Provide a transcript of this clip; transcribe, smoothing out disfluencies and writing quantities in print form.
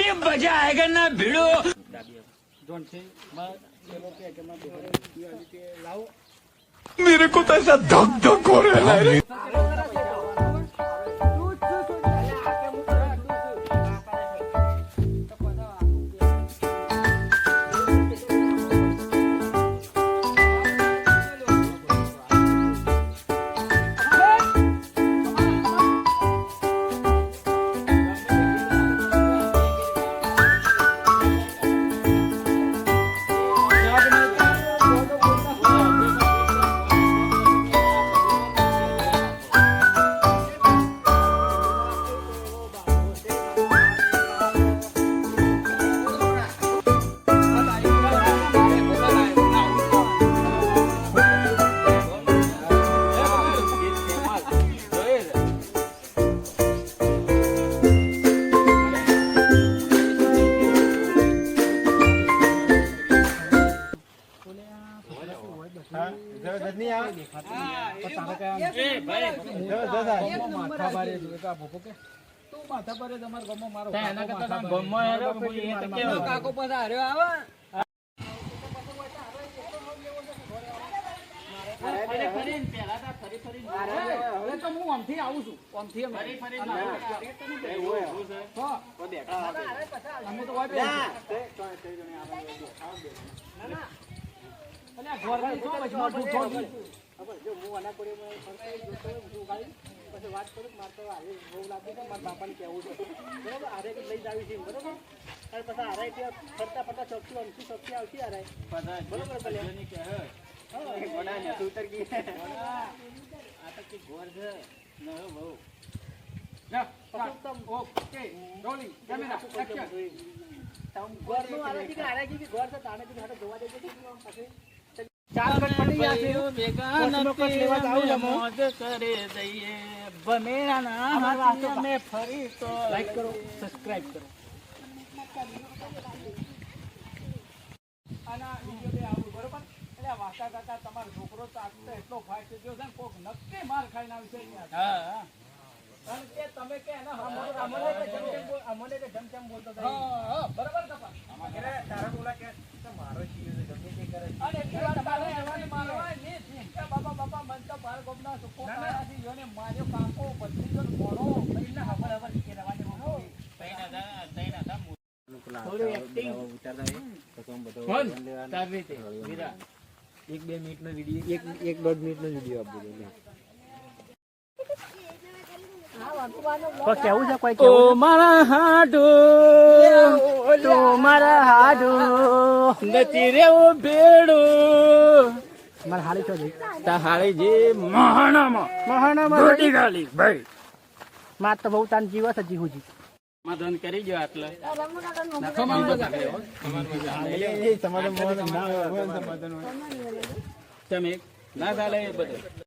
अभी मजा आएगा ना भिड़ो। मेरे को तो ऐसा धक धक हो रहा है। વાત કરું મારે તો આજે બહુ લાગે છે મારા બાપાને કહેવું છે બરાબર આરે લઈ જ આવી છે બરાબર અને પછી આરે ત્યાં ફરતા ફરતા ચોકથી અમથી ચોકથી આવતી આરે બરાબર ભલે ઉતર ગઈ આ તો કે ઘોર છે ન બહુ ઓકે રોલિંગ કેમેરા એક્શન તમ ઘોર નું આરે કે આરે કે ઘોર છે તાણે કે હાટો જોવા દેજો પછી ચાર મિનિટ પડી ગયા છે ભેગા નથી લેવા જાવ જમો મોજ કરે દઈએ બમેરાના હાથ મે ફરી તો લાઈક કરો સબસ્ક્રાઇબ કરો આના વિડિયો બે આવું બરોબર એટલે વાસા કાકા તમારો છોકરો તો આટલો એટલો ફાઈટ થયો છે કોક નક્કી માર ખાઈને આવશે હા કારણ કે તમે કે એના અમને કે જમજમ બોલતો હા બરોબર કપા અમારે તારા બોલા કે મારો ચીજ ગમે તે કરે અને એટલી વાર તારે આવવાની મારવા ને કે બાપા મન તો બાર ગોમના સુકો પારાથી જોને માર્યો કાકો બધી જો ઘોડો કરીને હબર કે રવાજે બોલો તઈના દા થોડી એક્ટિંગ ઉતારતા તો કોમ બધો તાર રીતે વીરા 1-2 મિનિટનો વિડિયો 1-1.5 મિનિટનો વિડિયો આપજો કેવું છે કોઈ કેવું મારા હાડો તો મારા હાડો નથી રેવો ભેડો મારા હાડી છો જઈ તા હાડી જે મહાણામાં ગોડી ગાલી ભાઈ માત તો બહુ તાન જીવ છે જીહુજી માધન કરી ગયો આટલે નાખો માં તમારો મોન ના સમાધાન તમે ના ચાલે બધું